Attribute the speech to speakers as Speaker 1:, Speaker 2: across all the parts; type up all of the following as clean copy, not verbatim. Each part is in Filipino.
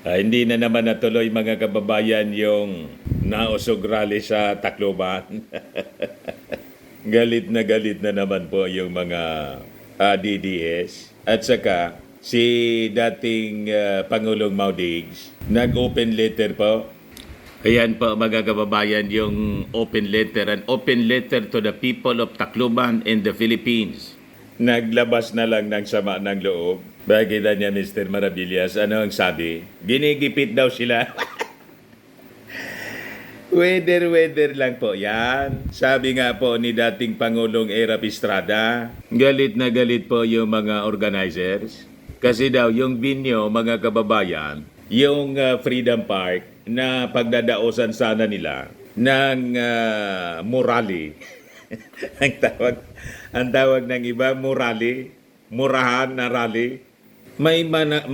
Speaker 1: Hindi na naman natuloy mga kababayan yung nausog rally sa Tacloban. Galit na naman po yung mga DDS. At saka si dating Pangulong Maudigs nag-open letter po. Ayan po mga kababayan yung open letter. An open letter to the people of Tacloban and the Philippines. Naglabas na lang ng sama ng loob. Bakit niya Mr. Maravillas? Ano ang sabi? Ginigipit daw sila. Weather lang po yan. Sabi nga po ni dating Pangulong Erap Estrada, galit na galit po yung mga organizers. Kasi daw yung binyo, mga kababayan, yung Freedom Park na pagdadaosan sana nila ng murali. ang tawag ng iba, murali, murahan na rally. May mga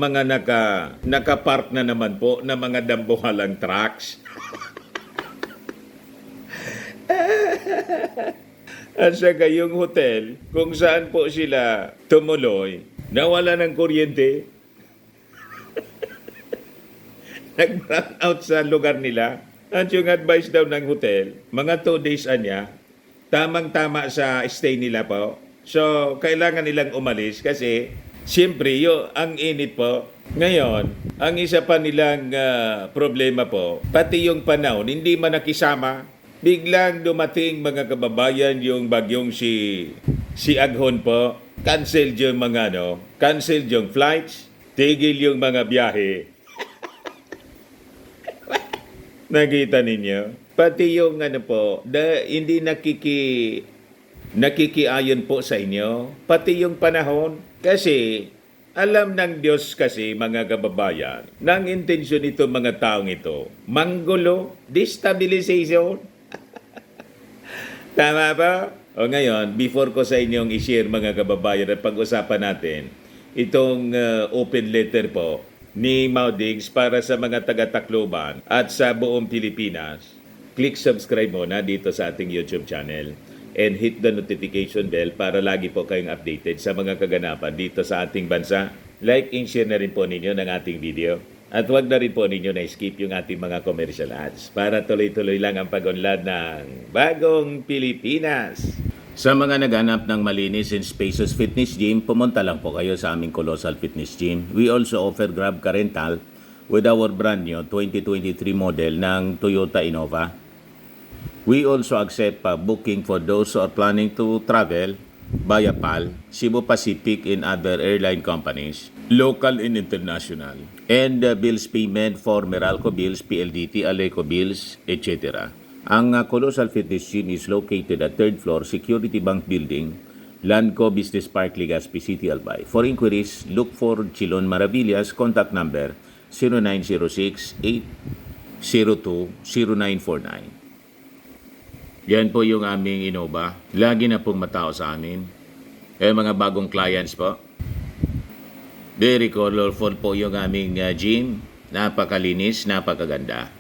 Speaker 1: nakapark na naman po na mga dambuhalang trucks. At saka yung hotel, kung saan po sila tumuloy, nawala ng kuryente. Nag-brown out sa lugar nila. At yung advice daw ng hotel, mga 2 days anya, tamang-tama sa stay nila po. So, kailangan nilang umalis kasi siyempre, ang init po. Ngayon, ang isa pa nilang problema po, pati yung panahon, hindi man nakisama. Biglang dumating mga kababayan yung bagyong si Aghon po. Cancel yung mga cancel yung flights, tigil yung mga biyahe. Nakita ninyo? Pati yung po, hindi nakikiayon po sa inyo. Pati yung panahon. Kasi, alam ng Diyos kasi mga kababayan, ng intensyon nito mga taong ito, manggulo, destabilization. Tama ba? O ngayon, before ko sa inyong i-share mga kababayan at pag-usapan natin, itong open letter po ni Maudigs para sa mga taga-Tacloban at sa buong Pilipinas, click subscribe muna dito sa ating YouTube channel and hit the notification bell para lagi po kayong updated sa mga kaganapan dito sa ating bansa. Like and share na rin po ninyo ng ating video. At huwag na rin po ninyo na-skip yung ating mga commercial ads para tuloy-tuloy lang ang pag-unlad ng Bagong Pilipinas. Sa mga naghanap ng malinis and spacious fitness gym, pumunta lang po kayo sa aming Colossal Fitness Gym. We also offer Grab Car Rental with our brand new 2023 model ng Toyota Innova. We also accept booking for those who are planning to travel via PAL, Cebu Pacific and other airline companies, local and international, and bills payment for Meralco Bills, PLDT, Aleco Bills, etc. Ang Colossal Fitness Gym is located at 3rd floor Security Bank Building, Landco Business Park, Legazpi City, Albay. For inquiries, look for Chilon Maravillas, contact number 0906-802-0949. Yan po yung aming Innova. Lagi na pong matao sa amin. Mga bagong clients po. Very colorful po yung aming gym. Napakalinis, napakaganda.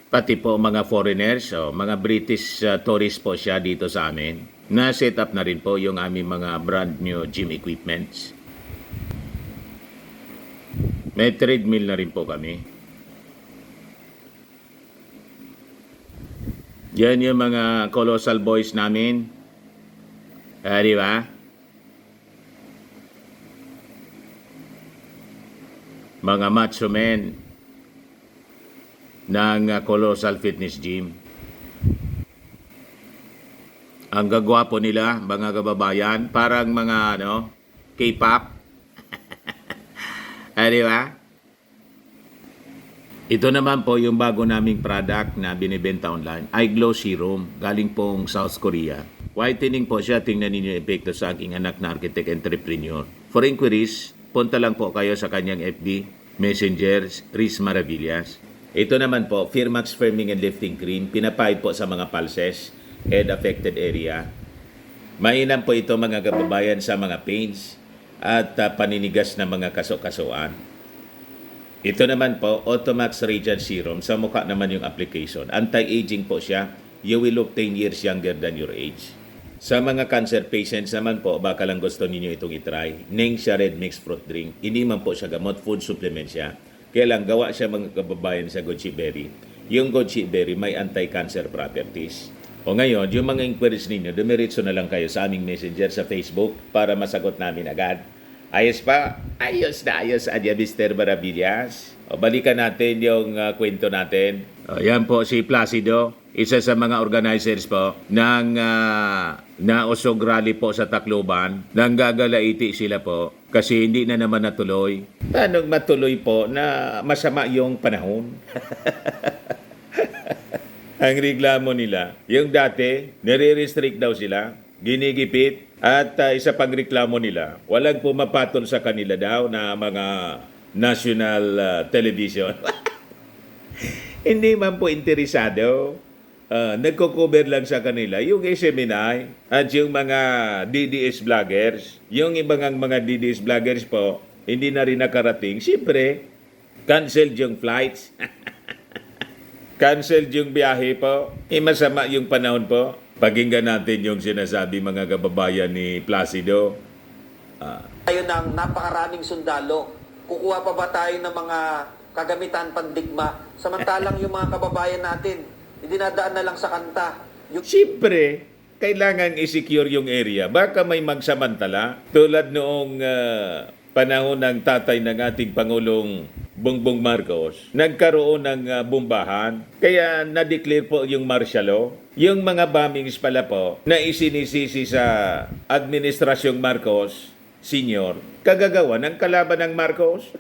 Speaker 1: Pati po mga foreigners, mga British tourists po siya dito sa amin. Na-set up na rin po yung aming mga brand new gym equipments. May treadmill na rin po kami. Yan yung mga colossal boys namin. Di ba? Mga macho men ng Colossal Fitness Gym. Ang gagwapo nila, mga kababayan, parang mga K-pop. Di ba? Ito naman po yung bago naming product na binibenta online, iGlow Serum, galing pong South Korea. Whitening po siya, tingnan ninyo yung epekto sa aking anak na architect entrepreneur. For inquiries, punta lang po kayo sa kanyang FB, Messenger, Riz Maravillas. Ito naman po, Firmax Firming and Lifting Cream, pinapahid po sa mga pulses and affected area. Mainam po ito mga kababayan sa mga pains at paninigas na mga kaso-kasuan. Ito naman po, Automax Radiant Serum. Sa mukha naman yung application. Anti-aging po siya. You will look 10 years younger than your age. Sa mga cancer patients naman po, baka lang gusto ninyo itong itry. Ning siya red mixed fruit drink. Hindi man po siya gamot, food supplement siya. Kaya lang, gawa siya mga kababayan sa goji berry. Yung goji berry may anti-cancer properties. O ngayon, yung mga inquiries ninyo, dumiritso na lang kayo sa aming messenger sa Facebook para masagot namin agad. Ayos pa? Ayos na ayos, Adya Mr. Maravillas. O, balikan natin yung kwento natin. O, yan po si Placido, isa sa mga organizers po ng nausog rally po sa Tacloban. Nanggagalaiti sila po kasi hindi na naman natuloy. Tanong matuloy po na masama yung panahon. Ang reklamo nila, yung dati, nire-restrict daw sila, ginigipit, at isa pang reklamo nila, walang pumapatol sa kanila daw na mga national television. Hindi man po interesado. Nagko-cover lang sa kanila yung SMNI at yung mga DDS vloggers. Yung ibang mga DDS vloggers po, hindi na rin nakarating. Siyempre, canceled yung flights. Canceled yung biyahe po. Masama yung panahon po. Pakinggan natin yung sinasabi mga kababayan ni Placido.
Speaker 2: Tayo ng napakaraming sundalo. Kukuha pa ba tayo ng mga kagamitan pandigma? Samantalang yung mga kababayan natin, idinadaan na lang sa kanta.
Speaker 1: Siyempre, kailangan i-secure yung area. Baka may magsamantala. Tulad noong panahon ng tatay ng ating Pangulong Bongbong Marcos, nagkaroon ng bombahan. Kaya na-declare po yung martial law. Yung mga bombings pala po na isinisisi sa Administrasyong Marcos Senior, kagagawa ng kalaban ng Marcos.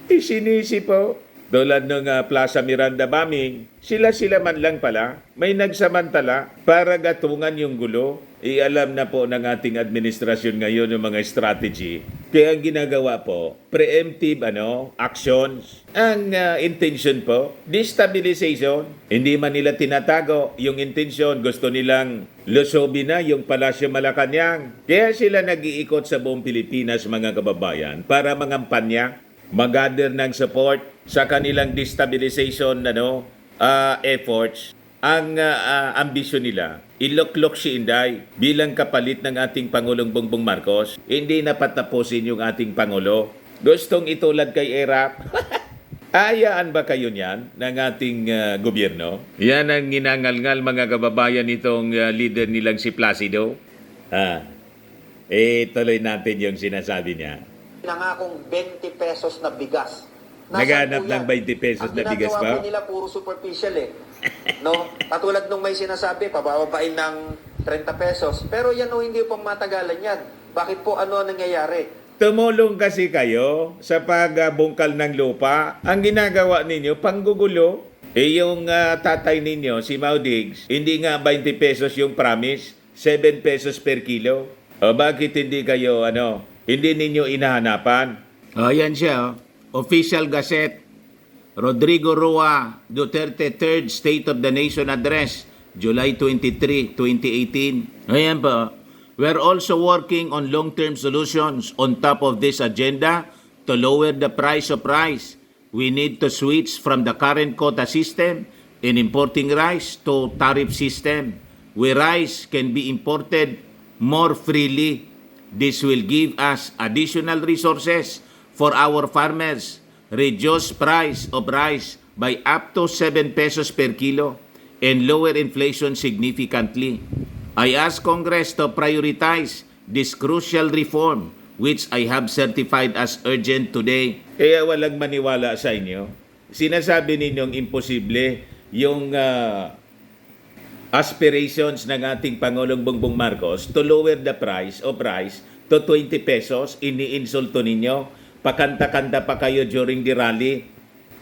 Speaker 1: Isinisi po. Tulad ng Plaza Miranda bombing, sila man lang pala, may nagsamantala para gatungan yung gulo. Alam na po ng ating administrasyon ngayon yung mga strategy. Kaya ang ginagawa po, preemptive actions. Ang intention po, destabilization. Hindi man nila tinatago yung intention. Gusto nilang lusobin na yung Palasyo Malacanang. Kaya sila nag-iikot sa buong Pilipinas, mga kababayan, para mangampanya, mag-gather ng support sa kanilang destabilization efforts. Ang ambisyon nila, iloklok si Inday bilang kapalit ng ating Pangulong Bongbong Marcos. Hindi na patapusin yung ating Pangulo. Gustong itulad kay Erap. Ayaan ba kayo niyan ng ating gobyerno? Yan ang ginangalngal mga kababayan nitong leader nilang si Placido. Tuloy natin yung sinasabi niya.
Speaker 2: Nangakong 20 pesos na bigas.
Speaker 1: Naghanap ng 20 pesos na bigas pa?
Speaker 2: Ang ginagawa po nila puro superficial No? Katulad nung may sinasabi, pabababain ng 30 pesos. Pero yan hindi pa matagalan yan. Bakit po ano nangyayari?
Speaker 1: Tumulong kasi kayo sa pagbungkal ng lupa. Ang ginagawa ninyo, panggugulo. Yung tatay ninyo, si Maudigs, hindi nga 20 pesos yung promise, 7 pesos per kilo. O bakit hindi kayo, hindi ninyo inahanapan? Yan siya, Official Gazette. Rodrigo Roa Duterte Third State of the Nation Address, July 23, 2018. Ayan po. We're also working on long-term solutions on top of this agenda to lower the price of rice. We need to switch from the current quota system in importing rice to tariff system where rice can be imported more freely. This will give us additional resources for our farmers, reduce price of rice by up to 7 pesos per kilo, and lower inflation significantly. I ask Congress to prioritize this crucial reform, which I have certified as urgent today. Kaya walang maniwala sa inyo. Sinasabi ninyong imposible yung aspirations ng ating Pangulong Bongbong Marcos to lower the price of rice to 20 pesos. Iniinsulto ninyo. Pakanta-kanta pa kayo during the rally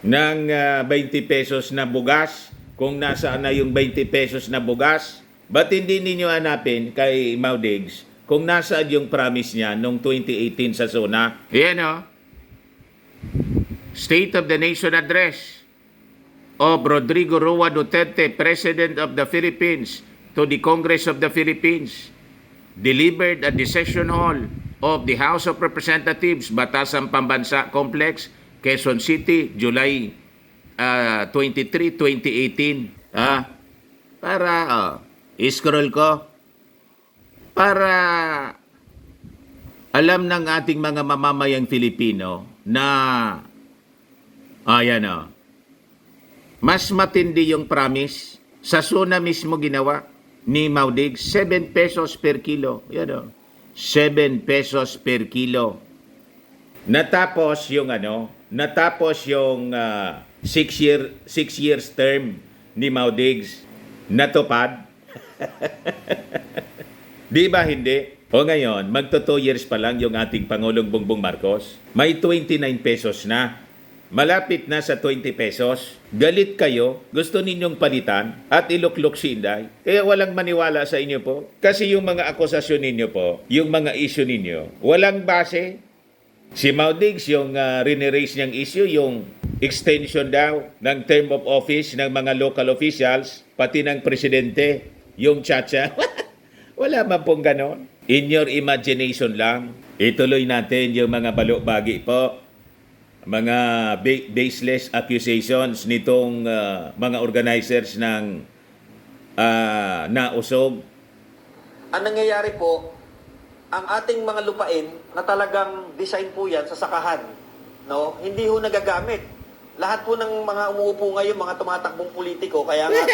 Speaker 1: ng 20 pesos na bugas. Kung nasaan na yung 20 pesos na bugas, ba't hindi ninyo hanapin kay Maudigs kung nasaan yung promise niya noong 2018 sa SONA? Yan State of the Nation Address of Rodrigo Roa Duterte, President of the Philippines, to the Congress of the Philippines, delivered at the Session Hall of the House of Representatives, Batasan Pambansa Complex, Quezon City, July 23, 2018. Para scroll ko para alam ng ating mga mamamayang Filipino na ayan o, mas matindi yung promise. Sa SUNA mismo ginawa ni Maudig, 7 pesos per kilo. Yan o, 7 pesos per kilo. Natapos yung 6 years term ni Maudigs. Natupad. Di ba hindi? O ngayon, magto 2 years pa lang yung ating Pangulong Bongbong Marcos. May 29 pesos na. Malapit na sa 20 pesos. Galit kayo, gusto ninyong palitan at iluklok si Inday. Kaya walang maniwala sa inyo po. Kasi yung mga akusasyon ninyo po, yung mga issue ninyo, walang base. Si Maudigs, yung rineraise niyang issue, yung extension daw ng term of office ng mga local officials, pati ng presidente, yung tsa-tsa. Wala man pong ganon. In your imagination lang, ituloy natin yung mga balok-bagi po, mga baseless accusations nitong mga organizers ng nausog.
Speaker 2: Ang nangyayari po, ang ating mga lupain na talagang design po yan sa sakahan, no? Hindi ho nagagamit. Lahat po ng mga umuupo ngayon, mga tumatakbong politiko, kaya nga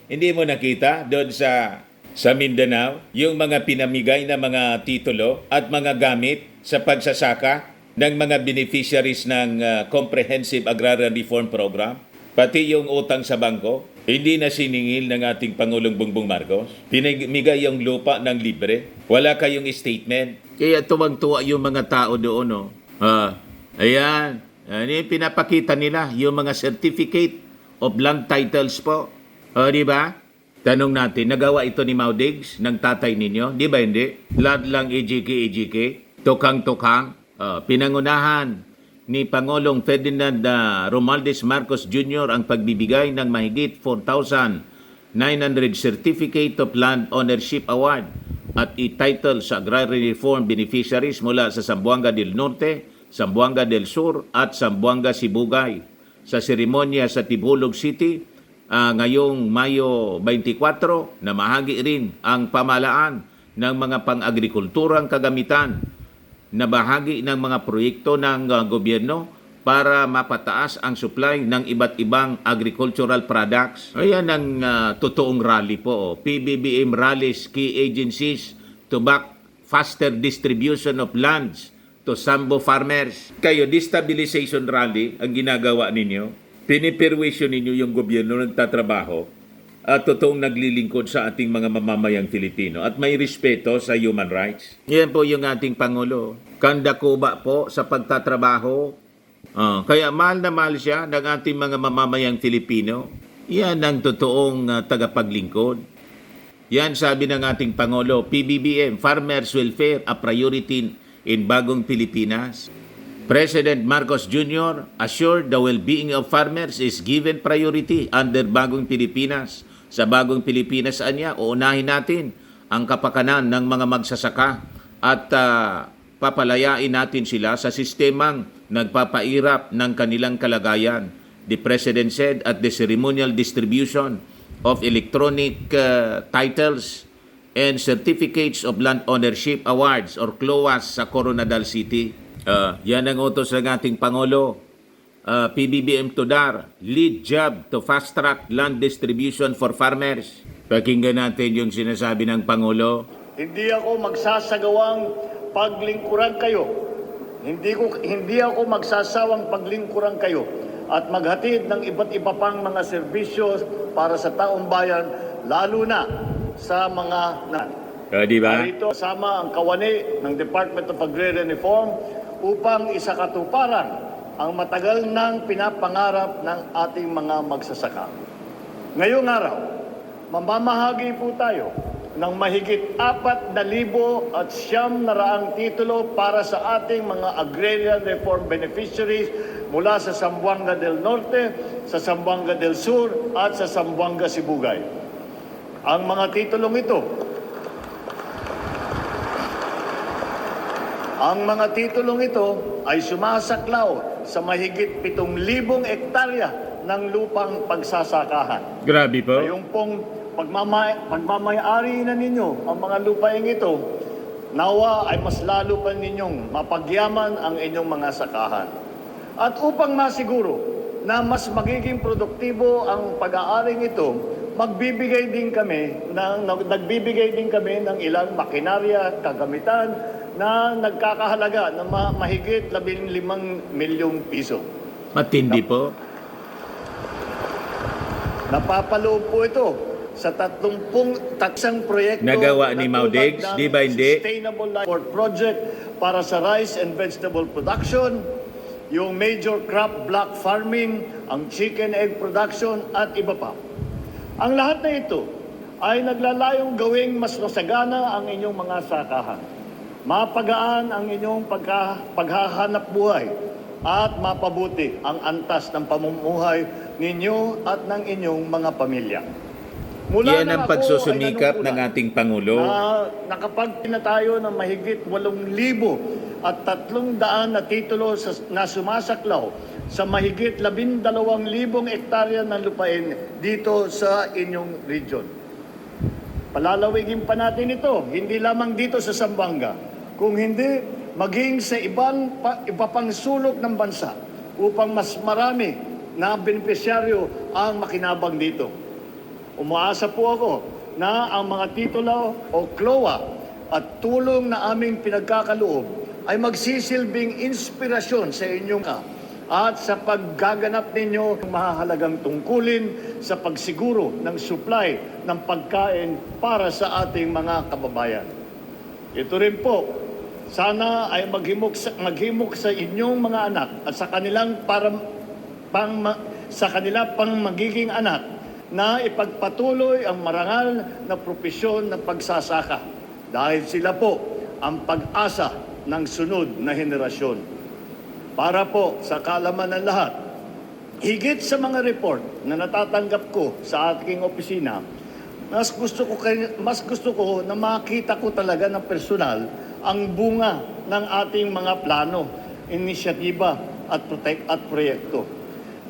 Speaker 1: Hindi mo nakita doon sa Mindanao yung mga pinamigay na mga titulo at mga gamit sa pagsasaka ng mga beneficiaries ng Comprehensive Agrarian Reform Program, pati yung utang sa bangko, hindi na siningil ng ating Pangulong Bongbong Marcos. Pinamigay yung lupa ng libre. Wala kayong statement. Kaya tuwang-tuwa yung mga tao doon. No? Ayan. Ano yung pinapakita nila? Yung mga certificate of land titles po. Di ba? Tanong natin, nagawa ito ni Maudigs ng tatay ninyo? Di ba hindi? Lahat lang EJK, tukang-tukang. Pinangunahan ni Pangulong Ferdinand Romualdez Marcos Jr. ang pagbibigay ng mahigit 4,900 Certificate of Land Ownership Award at i-title sa Agrarian Reform Beneficiaries mula sa Zamboanga del Norte, Zamboanga del Sur at Zamboanga Sibugay sa seremonya sa Tibulog City ngayong Mayo 24 na mahagi rin ang pamalaan ng mga pang-agrikulturang kagamitan na bahagi ng mga proyekto ng gobyerno para mapataas ang supply ng iba't ibang agricultural products. Ayan ang totoong rally po. PBBM rallies key agencies to back faster distribution of lands to Sambo farmers. Kayo, destabilization rally ang ginagawa ninyo. Pinipirwisyo ninyo yung gobyerno nagtatrabaho at totoong naglilingkod sa ating mga mamamayang Filipino at may respeto sa human rights. Yan po yung ating Pangulo. Kandakuba po sa pagtatrabaho. Kaya mahal na mahal siya ng ating mga mamamayang Filipino. Yan ang totoong tagapaglingkod. Yan sabi ng ating Pangulo, PBBM, Farmers Welfare, a priority in Bagong Pilipinas. President Marcos Jr. assured the well-being of farmers is given priority under Bagong Pilipinas. Sa Bagong Pilipinas, anya, uunahin natin ang kapakanan ng mga magsasaka at papalayain natin sila sa sistemang nagpapairap ng kanilang kalagayan. The President said at the ceremonial distribution of electronic titles and Certificates of Land Ownership Awards or CLOAS sa Coronadal City. Yan ang utos ng ating Pangulo. PBBM Tudar, lead job to fast-track land distribution for farmers. Pakinggan natin yung sinasabi ng Pangulo.
Speaker 3: Hindi ako magsasagawang paglingkuran kayo. Hindi ako magsasawang paglingkuran kayo at maghatid ng iba't iba pang mga serbisyo para sa taong bayan, lalo na sa mga
Speaker 1: Di ba?
Speaker 3: Dito kasama ang kawani ng Department of Agrarian Reform upang isakatuparan ang matagal nang pinapangarap ng ating mga magsasaka. Ngayong araw, mamamahagi po tayo ng mahigit 4,900 titulo para sa ating mga agrarian reform beneficiaries mula sa Zamboanga del Norte, sa Zamboanga del Sur at sa Zamboanga Sibugay. Ang mga titulong ito ay sumasaklaw sa mahigit 7,000 hektarya ng lupang pagsasakahan.
Speaker 1: Grabe po.
Speaker 3: Ngayong pong pagmamayari na ninyo ang mga lupaing ito, nawa ay mas lalo pa ninyong mapagyaman ang inyong mga sakahan. At upang masiguro na mas magiging produktibo ang pag-aaring ito, nagbibigay din kami ng ilang makinarya, kagamitan na nagkakahalaga ng mahigit 15 milyong piso.
Speaker 1: Matindi po.
Speaker 3: Napapaloob po ito sa 30 taksang proyekto
Speaker 1: Nagawa ni
Speaker 3: na
Speaker 1: Mau
Speaker 3: tulad
Speaker 1: Diggs,
Speaker 3: ng
Speaker 1: di ba hindi?
Speaker 3: Sustainable Life Project para sa rice and vegetable production, yung major crop block farming, ang chicken egg production at iba pa. Ang lahat na ito ay naglalayong gawing mas masagana ang inyong mga sakahan. Mapagaan ang inyong paghahanap buhay at mapabuti ang antas ng pamumuhay ninyo at ng inyong mga pamilya.
Speaker 1: Yan
Speaker 3: nang
Speaker 1: ang
Speaker 3: ako
Speaker 1: pagsusumikap
Speaker 3: ay
Speaker 1: ng ating Pangulo.
Speaker 3: nakapagpili na tayo ng mahigit 8,000 at 300 na titulo na sumasaklaw sa mahigit 12,000 hektarya ng lupain dito sa inyong region. Palalawigin pa natin ito, hindi lamang dito sa Zamboanga, kung hindi maging sa iba pang sulok ng bansa upang mas marami na benepisyaryo ang makinabang dito. Umaasa po ako na ang mga titulo o CLOA at tulong na aming pinagkakaloob ay magsisilbing inspirasyon sa inyong at sa paggaganap ninyo ng mahahalagang tungkulin sa pagsiguro ng supply ng pagkain para sa ating mga kababayan. Ito rin po, sana ay maghimok sa inyong mga anak at sa kanilang pang magiging anak na ipagpatuloy ang marangal na propesyon ng pagsasaka dahil sila po ang pag-asa ng sunod na henerasyon. Para po sa kaalaman ng lahat, higit sa mga report na natatanggap ko sa aking opisina, mas gusto ko na makita ko talaga ng personal ang bunga ng ating mga plano, inisyatiba at proyekto.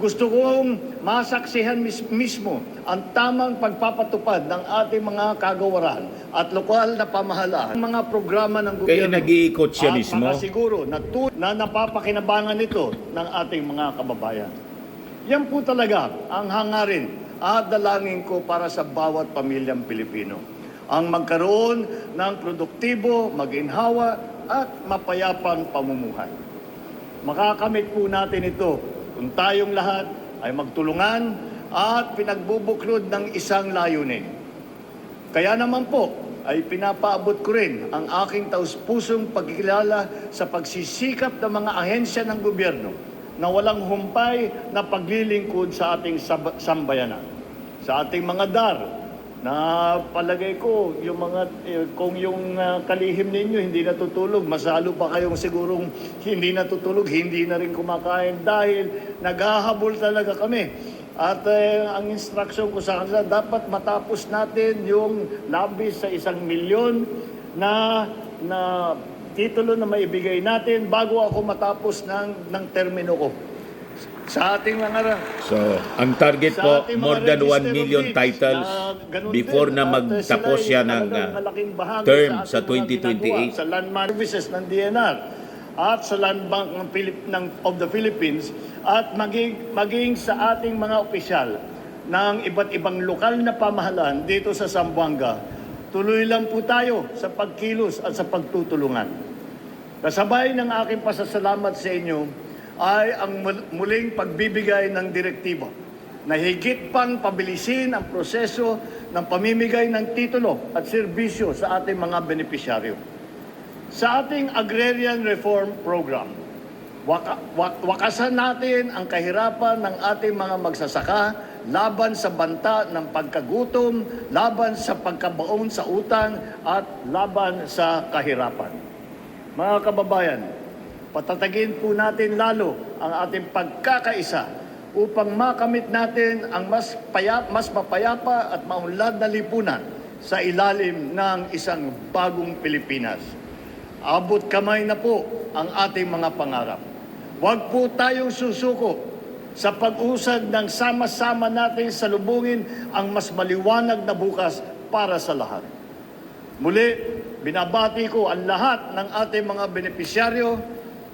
Speaker 3: Gusto kong masaksihan mismo ang tamang pagpapatupad ng ating mga kagawaran at lokal na pamahalaan, mga programa ng
Speaker 1: Kaya
Speaker 3: gobyerno.
Speaker 1: nag-iikot siya
Speaker 3: at
Speaker 1: mismo.
Speaker 3: makasiguro na napapakinabangan ito ng ating mga kababayan. Yan po talaga ang hangarin at dalangin ko para sa bawat pamilyang Pilipino. Ang magkaroon ng produktibo, maginhawa at mapayapang pamumuhay. Makakamit po natin ito kung tayong lahat ay magtulungan at pinagbubuklod ng isang layunin. Kaya naman po ay pinapaabot ko rin ang aking taus-pusong pagkilala sa pagsisikap ng mga ahensya ng gobyerno na walang humpay na paglilingkod sa ating sambayanan. Sa ating mga dar, na palagay ko, kung yung kalihim ninyo hindi natutulog, masalo pa kayong sigurong hindi natutulog, hindi na rin kumakain dahil naghahabol talaga kami. At ang instruction ko sa kanila, dapat matapos natin yung labis sa 1 milyon na titulo na maibigay natin bago ako matapos ng termino ko. Sa ating mga
Speaker 1: So, ang target po, more than 1 million titles before na magtapos siya ng term sa 2028.
Speaker 3: Sa Land Services ng DNR at sa Land Bank of the Philippines at maging sa ating mga opisyal ng iba't ibang lokal na pamahalaan dito sa Zamboanga. Tuloy lang po tayo sa pagkilos at sa pagtutulungan. Kasabay ng aking pasasalamat sa inyo ay ang muling pagbibigay ng direktiba na higit pang pabilisin ang proseso ng pamimigay ng titulo at serbisyo sa ating mga benepisyaryo. Sa ating Agrarian Reform Program, wakasan natin ang kahirapan ng ating mga magsasaka laban sa banta ng pagkagutom, laban sa pagkabaon sa utang at laban sa kahirapan. Mga kababayan, patatagin po natin lalo ang ating pagkakaisa upang makamit natin ang mas mapayapa at maunlad na lipunan sa ilalim ng isang bagong Pilipinas. Abot kamay na po ang ating mga pangarap. Huwag po tayong susuko sa pag-usad ng sama-sama natin salubungin ang mas maliwanag na bukas para sa lahat. Muli, binabati ko ang lahat ng ating mga benepisyaryo.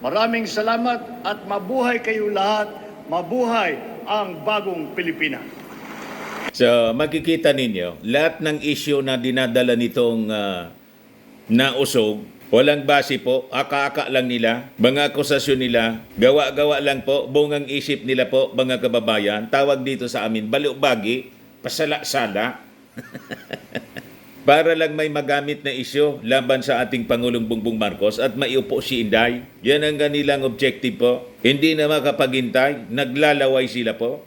Speaker 3: Maraming salamat at mabuhay kayo lahat. Mabuhay ang bagong Pilipinas.
Speaker 1: So, makikita ninyo, lahat ng issue na dinadala nitong nausog, walang base po, aka-aka lang nila, mga akusasyon nila, gawa-gawa lang po, bungang isip nila po, mga kababayan, tawag dito sa amin, baliw-bagi, pasala-sala, para lang may magamit na isyu laban sa ating Pangulong Bongbong Marcos at maiupo si Inday. Yan ang kanilang objective po. Hindi na makapaghintay, naglalaway sila po.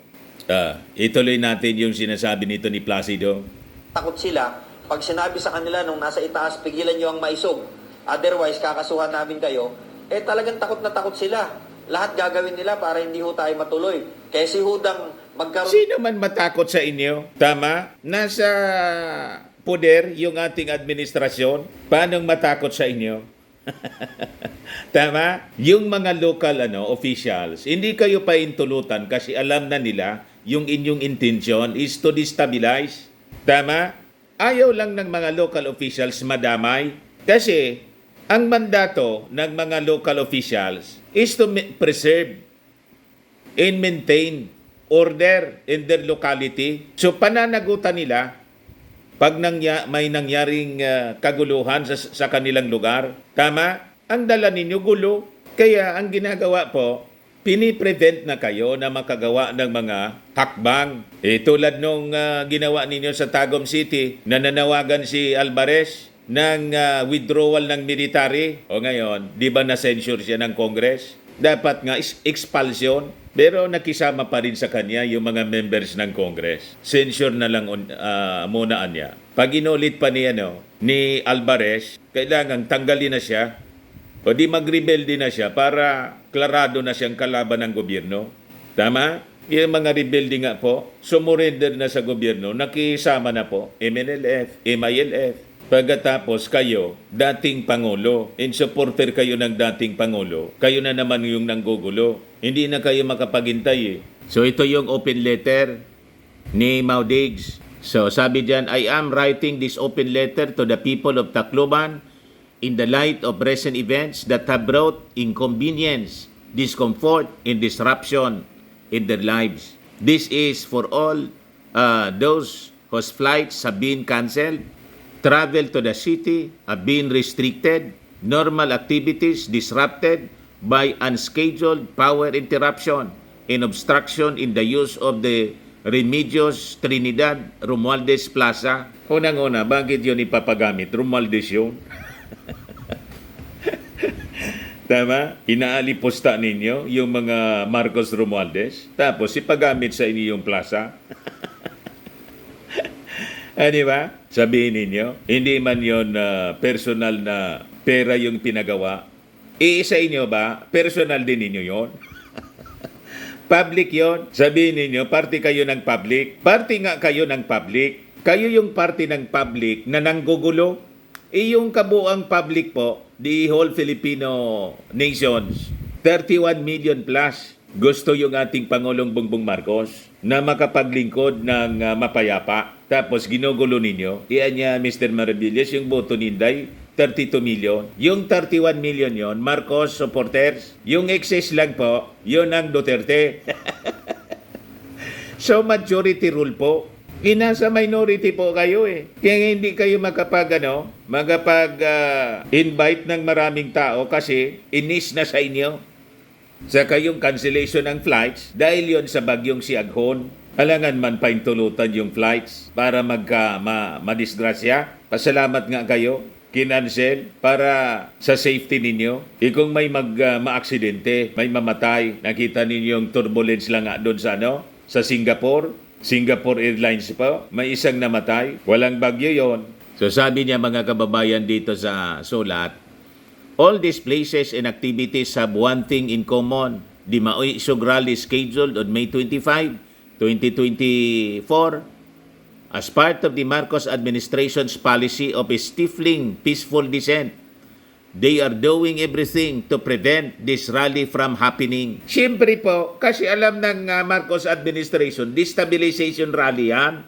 Speaker 1: Ituloy natin yung sinasabi nito ni Placido.
Speaker 2: Takot sila pag sinabi sa kanila nung nasa itaas, pigilan nyo ang maisog. Otherwise, kakasuhan namin kayo. Talagang takot na takot sila. Lahat gagawin nila para hindi ho tayo matuloy. Kaya si Hudang magkaroon...
Speaker 1: Sino man matakot sa inyo? Tama? Nasa poder yung ating administrasyon. Paano matakot sa inyo? Tama? Yung mga local officials, hindi kayo pa intulutan kasi alam na nila yung inyong intention is to destabilize. Tama? Ayaw lang ng mga local officials madamay kasi ang mandato ng mga local officials is to preserve and maintain order in their locality. So pananagutan nila pag may nangyaring kaguluhan sa kanilang lugar. Tama? Ang dala ninyo gulo. Kaya ang ginagawa po, piniprevent na kayo na makagawa ng mga hakbang. Tulad nung ginawa ninyo sa Tagum City, na nanawagan si Alvarez ng withdrawal ng military. O ngayon, di ba na-censure siya ng Congress? Dapat nga expulsion. Pero nakisama pa rin sa kanya yung mga members ng Congress. Censure na lang munaan niya. Pag inulit pa ni Alvarez, kailangan tanggalin na siya o di mag-rebelde na siya para klarado na siyang kalaban ng gobyerno. Tama? Yung mga rebelde nga po, sumurrender na sa gobyerno, nakisama na po, MNLF, MILF. Pagkatapos kayo, dating Pangulo, and supporter kayo ng dating Pangulo, kayo na naman yung nanggugulo. Hindi na kayo makapaghintay. So ito yung open letter ni Maudigs. So sabi diyan, I am writing this open letter to the people of Tacloban in the light of recent events that have brought inconvenience, discomfort, and disruption in their lives. This is for all those whose flights have been canceled, travel to the city have been restricted, normal activities disrupted by unscheduled power interruption and obstruction in the use of the Remedios Trinidad Romualdez Plaza. Unang-una, bakit yun ipapagamit? Romualdez yun. Tama? Inaalipusta ninyo yung mga Marcos Romualdez. Tapos ipagamit sa inyo yung plaza. Di ba? Sabihin ninyo, hindi man yon personal na pera yung pinagawa. Sa inyo ba, personal din ninyo yon? Public yon. Sabihin ninyo, party kayo ng public. Party nga kayo ng public. Kayo yung party ng public na nanggugulo. Yung kabuang public po, the whole Filipino nations, 31 million plus. Gusto yung ating Pangulong Bongbong Marcos na makapaglingkod ng mapayapa. Tapos ginugulo ninyo, iyan niya Mr. Maravillas, yung boto ni Inday, 32 million. Yung 31 million yon Marcos supporters. Yung excess lang po, yun ang Duterte. So majority rule po. Nasa minority po kayo Kaya hindi kayo invite ng maraming tao kasi inis na sa inyo. Sa kayong cancellation ng flights dahil yon sa bagyong si Aghon. Alangan man paintulutan yung flights para madisgrasya. Pasalamat nga kayo, kinancel para sa safety ninyo. Kung may maaksidente, may mamatay, nakita ninyo yung turbulence lang nga doon sa Singapore Airlines po, may isang namatay, walang bagyo yon. So sabi niya mga kababayan dito sa sulat, all these places and activities have one thing in common. The Maoisog Rally scheduled on May 25, 2024 as part of the Marcos administration's policy of stifling peaceful dissent They are doing everything to prevent this rally from happening. Siyempre po, kasi alam ng Marcos administration, destabilization rally yan.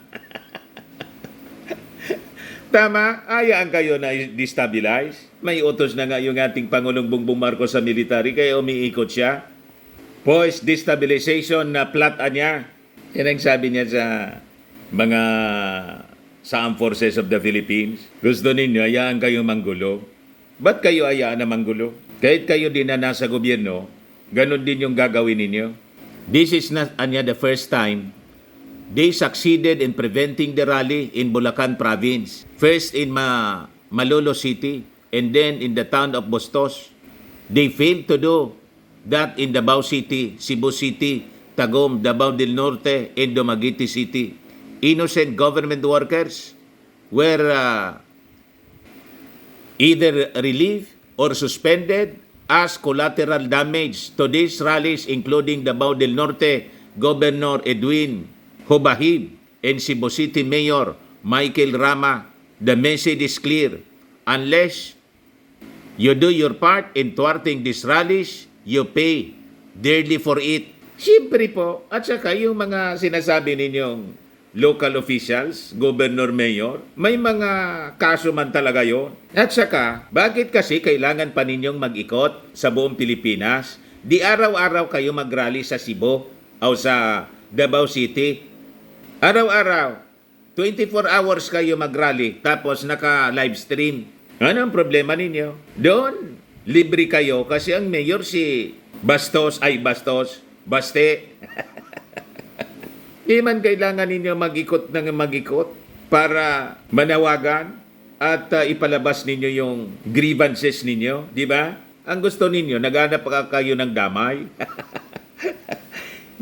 Speaker 1: Tama, ayaan kayo na destabilize. May utos na nga yung ating Pangulong Bongbong Marcos sa military, kaya umiikot siya. Post destabilization na plot niya. Yan ang sabi niya sa mga Armed Forces of the Philippines. Gusto ninyo, ayaan kayo manggulo. Ba't kayo ayaan na manggulo? Kahit kayo din na nasa gobyerno, ganun din yung gagawin ninyo. This is not the first time they succeeded in preventing the rally in Bulacan Province. First in Malolo City and then in the town of Bustos. They failed to do that in Davao City, Cebu City, Tagum, Davao del Norte, and Dumaguete City. Innocent government workers were either relieved or suspended as collateral damage to these rallies, including Davao del Norte Governor Edwin Hubahib and Cebu City Mayor Michael Rama. The message is clear. Unless you do your part in thwarting these rallies, you pay dearly for it. Siyempre po, at saka yung mga sinasabi ninyong local officials, governor, mayor, may mga kaso man talaga yon. At saka, bakit kasi kailangan pa ninyong mag-ikot sa buong Pilipinas? Di araw-araw kayo mag-rally sa Cebu o sa Davao City. Araw-araw, 24 hours kayo mag-rally tapos naka-live stream. Ano ang problema ninyo? Doon, libre kayo kasi ang mayor si Baste. Di man kailangan ninyo mag-ikot ng mag-ikot para manawagan at ipalabas ninyo yung grievances ninyo, di ba? Ang gusto ninyo, naghanap pa kayo ng damay.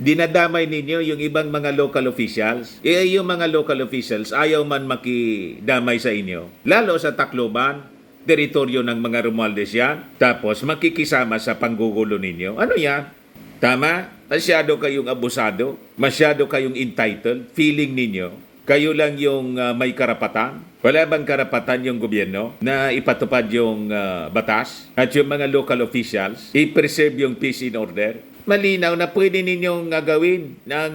Speaker 1: Dinadamay ninyo yung ibang mga local officials. Yung mga local officials ayaw man makidamay sa inyo. Lalo sa Tacloban, teritoryo ng mga Romualdez yan. Tapos makikisama sa panggugulo ninyo. Ano yan? Tama? Masyado kayong abusado, masyado kayong entitled, feeling ninyo, kayo lang yung may karapatan. Wala bang karapatan yung gobyerno na ipatupad yung batas at yung mga local officials, i-preserve yung peace and order? Malinaw na pwede ninyong gawin ng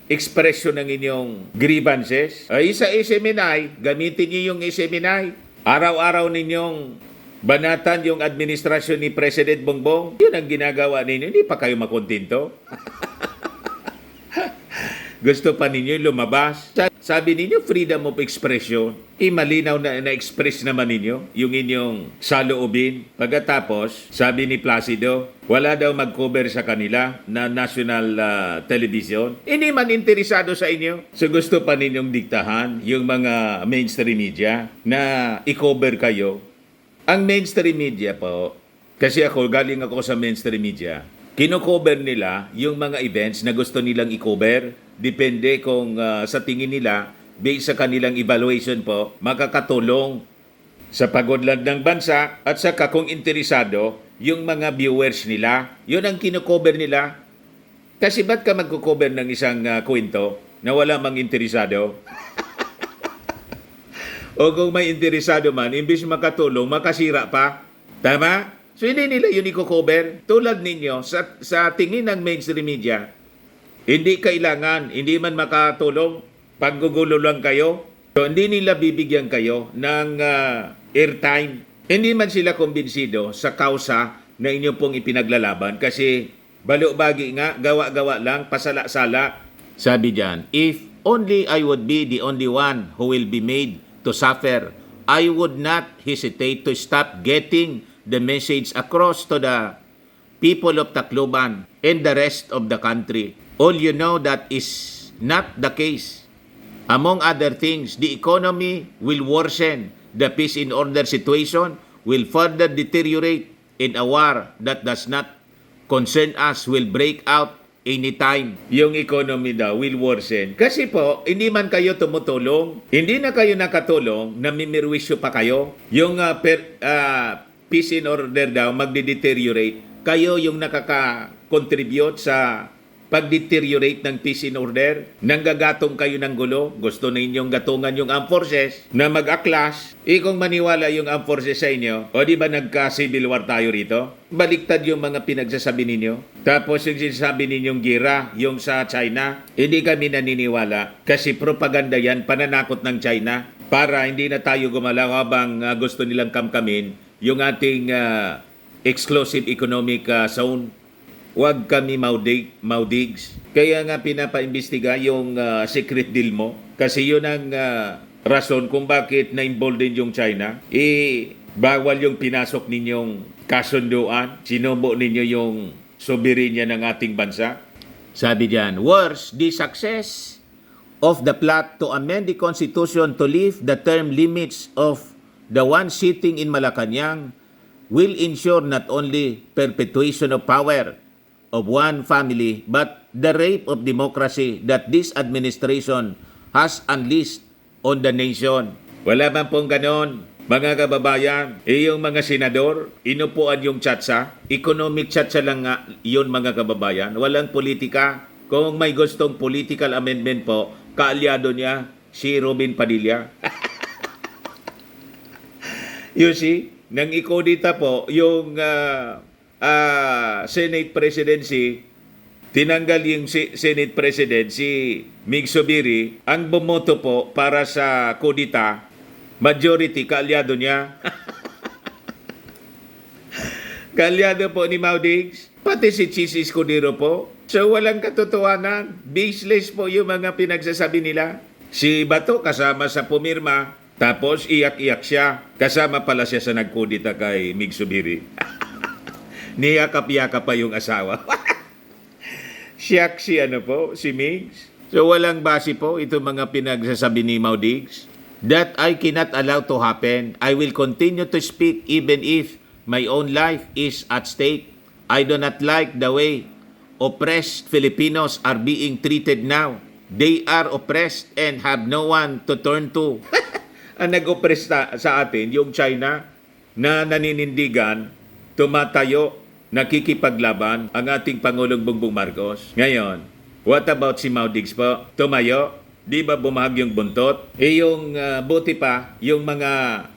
Speaker 1: expression ng inyong grievances. Sa SMNI, gamitin niyo yung SMNI. Araw-araw ninyong banatan yung administrasyon ni President Bongbong. Yun ang ginagawa ninyo. Hindi pa kayo makontento. Gusto pa ninyo lumabas. Sabi ninyo, freedom of expression. Malinaw na na-express naman ninyo yung inyong saloobin. Pagkatapos, sabi ni Placido, wala daw mag-cover sa kanila na national television. Hindi man interesado sa inyo. So gusto pa ninyong diktahan yung mga mainstream media na i-cover kayo. Ang mainstream media po, kasi galing ako sa mainstream media, kino-cover nila yung mga events na gusto nilang i-cover. Depende kung sa tingin nila, based sa kanilang evaluation po, makakatulong sa pagunlad ng bansa at saka kung interesado yung mga viewers nila. Yun ang kino-cover nila. Kasi ba't ka magko-cover ng isang kwento na wala mang interesado? O kung may interesado man, imbis makatulong, makasira pa. Tama? So hindi nila yun i-cover. Tulad ninyo, sa tingin ng mainstream media, hindi kailangan, hindi man makatulong, paggugulo lang kayo. So hindi nila bibigyan kayo ng airtime. Hindi man sila kumbinsido sa kausa na inyo pong ipinaglalaban kasi balo-bagi nga, gawa-gawa lang, pasala-sala. Sabi diyan, if only I would be the only one who will be made to suffer, I would not hesitate to stop getting the message across to the people of Tacloban and the rest of the country. All you know that is not the case. Among other things, the economy will worsen, the peace and order situation will further deteriorate, and a war that does not concern us will break out anytime. Yung economy daw will worsen. Kasi po, hindi man kayo tumutulong, hindi na kayo nakatulong, namimirwisyo pa kayo. Yung peace and order daw magde-deteriorate. Kayo yung nakaka-contribute sa pag-deteriorate ng peace and order, nanggagatong kayo ng gulo, gusto ninyong gatungan yung armed forces na mag-aklas, kung maniwala yung armed forces sa inyo, o di ba nagka-civil war tayo rito? Baliktad yung mga pinagsasabi ninyo. Tapos yung sinasabi ninyong gira, yung sa China, hindi kami naniniwala kasi propaganda yan, pananakot ng China para hindi na tayo gumalaw habang gusto nilang kamkamin yung ating exclusive economic zone. Huwag kami maudigs. Kaya nga pinapaimbestiga yung secret deal mo. Kasi yun ang rason kung bakit na-embolden yung China. Bawal yung pinasok ninyong kasunduan. Sinubo ninyo yung soberenya ng ating bansa. Sabi diyan, worse, the success of the plot to amend the Constitution to lift the term limits of the one sitting in Malacanang will ensure not only perpetuation of power of one family, but the rape of democracy that this administration has unleashed on the nation. Wala man pong ganon, mga kababayan. Yung mga senador, inupuan yung tsatsa. Economic tsatsa lang nga yun, mga kababayan. Walang politika. Kung may gustong political amendment po, kaalyado niya si Robin Padilla. You see, nang ikodita po yung Senate presidency, tinanggal yung Senate President si Mig Zubiri, ang bumoto po para sa kodita, majority, kaalyado niya. Kaalyado po ni Maudigs, pati si Chis Escudero po. So walang katotohanan, baseless po yung mga pinagsasabi nila. Si Bato kasama sa pumirma, tapos iyak-iyak siya, kasama pala siya sa nagkodita kay Mig Zubiri. Niyakap-yakap pa yung asawa. Siyak si si Migs. So walang base po itong mga pinagsasabi ni Maudigs. That I cannot allow to happen. I will continue to speak even if my own life is at stake. I do not like the way oppressed Filipinos are being treated now. They are oppressed and have no one to turn to. Ang nag-oppress sa atin, yung China, na naninindigan, tumatayo, nakikipaglaban ang ating Pangulong Bongbong Marcos. Ngayon, what about si Maudigs po? Tumayo, di ba bumahag yung buntot? Yung buti pa, yung mga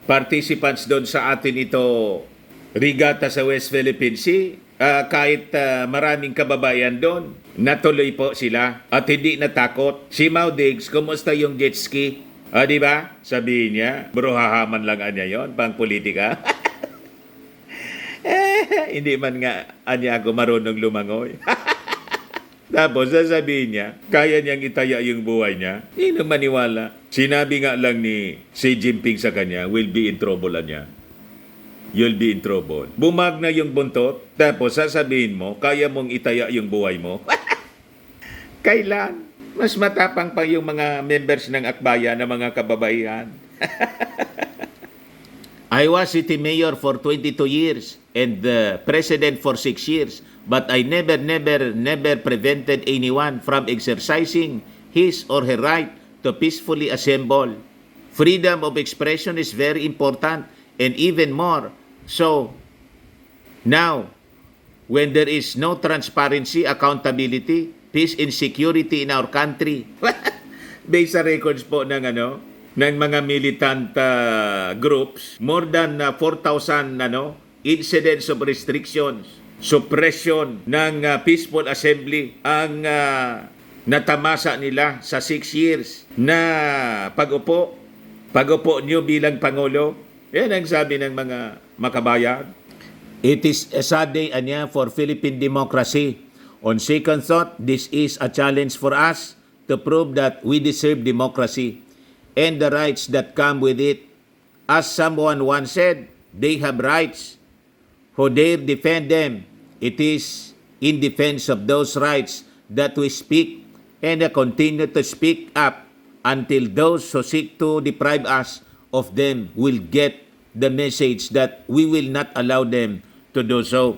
Speaker 1: participants doon sa atin ito regata sa West Philippine Sea, kahit maraming kababayan doon, natuloy po sila at hindi natakot. Si Maudigs, kumusta yung jet ski? Di ba? Sabihin niya, bro, hahaman lang niya yon, pang politika. Hindi man nga anya ako marunong lumangoy. Tapos sasabihin niya, kaya niyang itaya yung buhay niya. Hindi maniwala. Sinabi nga lang ni Xi Jinping sa kanya, will be in trouble niya. You'll be in trouble. Bumag na yung buntot, tapos sasabihin mo, kaya mong itaya yung buhay mo. Kailan? Mas matapang pa yung mga members ng Akbayan na mga kababaihan. I was city mayor for 22 years and the president for 6 years, but I never prevented anyone from exercising his or her right to peacefully assemble. Freedom of expression is very important and even more so now when there is no transparency, accountability, peace and security in our country. Based sa records po ng ng mga militant groups, more than 4,000 incidents of restrictions, suppression ng peaceful assembly ang natamasa nila sa 6 years na pag-upo nyo bilang Pangulo. Yan ang sabi ng mga makabayan. It is a sad day for Philippine democracy. On second thought, this is a challenge for us to prove that we deserve democracy and the rights that come with it. As someone once said, they have rights. Who dare defend them? It is in defense of those rights that we speak and continue to speak up until those who seek to deprive us of them will get the message that we will not allow them to do so.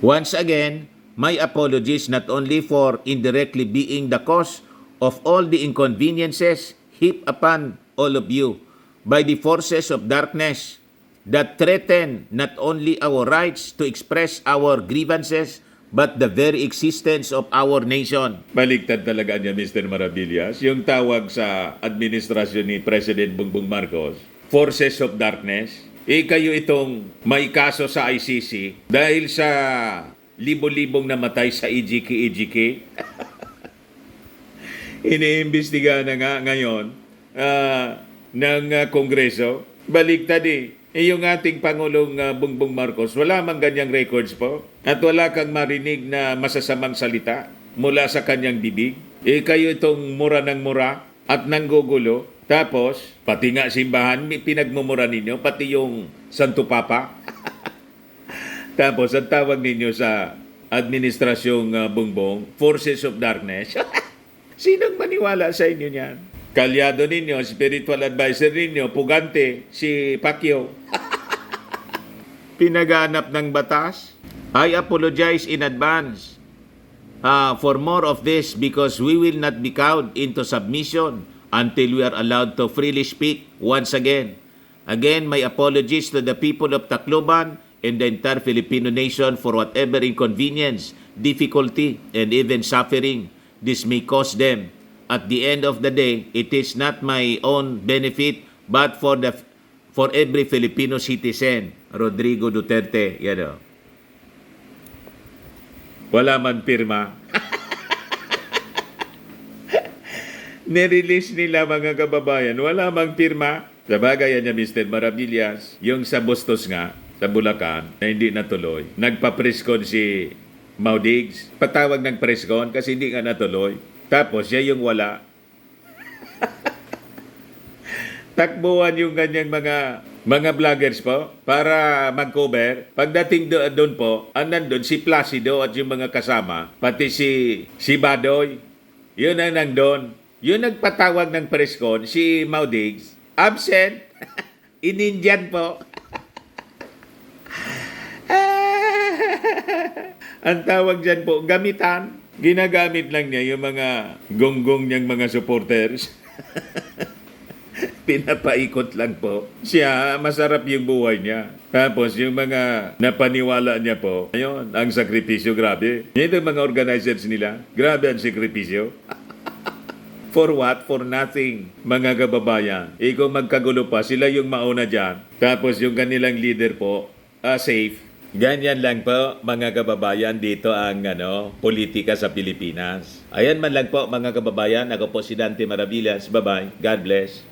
Speaker 1: Once again, my apologies not only for indirectly being the cause of all the inconveniences heaped upon all of you by the forces of darkness that threaten not only our rights to express our grievances, but the very existence of our nation. Baliktad talaga niya, Mr. Maravillas. Yung tawag sa administrasyon ni President Bongbong Marcos, Forces of Darkness. Kayo itong may kaso sa ICC dahil sa libo-libong namatay sa EGK. Iniimbestiga na nga ngayon ng Kongreso. Baliktad yung ating Pangulong Bongbong Marcos, wala mang ganyang records po. At wala kang marinig na masasamang salita mula sa kanyang bibig. Kayo itong mura ng mura at nanggugulo. Tapos, pati nga simbahan, pinagmumura ninyo, pati yung Santo Papa. Tapos, ang tawag ninyo sa administrasyong Bongbong, Forces of Darkness. Sinong maniwala sa inyo niyan? Kalyado ninyo, spiritual advisor ninyo, pugante, si Pacquiao. Pinaganap ng batas. I apologize in advance for more of this because we will not be cowed into submission until we are allowed to freely speak once again. Again, my apologies to the people of Tacloban and the entire Filipino nation for whatever inconvenience, difficulty, and even suffering this may cause them. At the end of the day, it is not my own benefit but for every Filipino citizen. Rodrigo Duterte, yan o. Wala man pirma. Nirelease nila mga kababayan, wala mang pirma. Sabagay yan niya, Mr. Maravillas, yung sa Bustos nga, sa Bulacan, na hindi natuloy. Nagpa-presscon si Maudigs, patawag ng presscon kasi hindi nga natuloy. Tapos siya yung wala. Takbuhan yung kanyang mga vloggers po para mag-cover. Pagdating doon po, nandun si Placido at yung mga kasama, pati si Badoy, yun ang nandun. Yun nagpatawag ng presscon, si Maudigs, absent, in-Indian po. Ang tawag dyan po, gamitan. Ginagamit lang niya yung mga gonggong niyang mga supporters. Pinapaikot lang po. Siya, masarap yung buhay niya. Tapos yung mga napaniwala niya po, ayun, ang sakripisyo, grabe. Ito mga organizers nila, grabe ang sakripisyo. For what? For nothing, mga kababayan. Kung magkagulo pa, sila yung mauna dyan. Tapos yung kanilang leader po, safe. Ganyan lang po, mga kababayan, dito ang politika sa Pilipinas. Ayan man lang po, mga kababayan. Ako po si Dante Maravillas. Bye-bye. God bless.